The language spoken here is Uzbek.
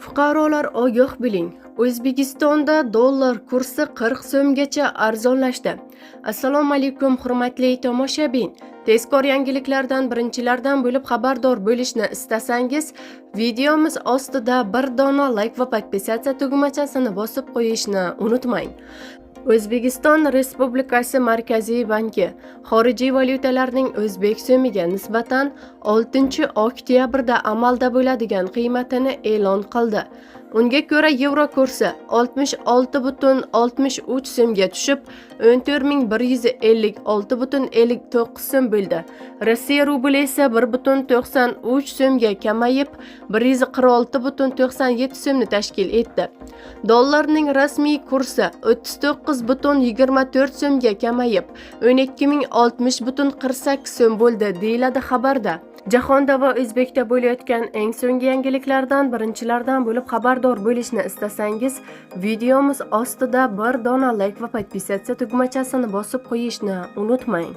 Fuqarolar ogoh bo'ling. O'zbekistonda dollar kursi 40 so'mgacha arzonlashdi. Assalomu alaykum hurmatli tomoshabin. Tezkor yangiliklardan birinchilardan bo'lib xabardor bo'lishni istasangiz, videomiz ostida bir dona like va podpisatsiya tugmachasini bosib qo'yishni unutmang. O'zbekiston Respublikasi Markaziy banki xorijiy valyutalarning o'zbek so'miga nisbatan 6-oktyabrda amalda bo'ladigan qiymatini e'lon qildi. Unga ko'ra yevro kursi 66,63 so'mga tushib, 14156,59 so'm bo'ldi. Rossiya rubli esa 1,93 so'mga kamayib, 146,97 so'mni tashkil etdi. Dollarning rasmiy kursi 39,24 so'mga kamayib, 12060,48 so'm bo'ldi, deyiladi xabarda. Jahonda va O'zbekda bo'layotgan eng so'nggi yangiliklardan birinchilardan bo'lib xabardor bo'lishni istasangiz, videomiz ostida bir dona like va podpisatsiya tugmachasini bosib qo'yishni unutmang.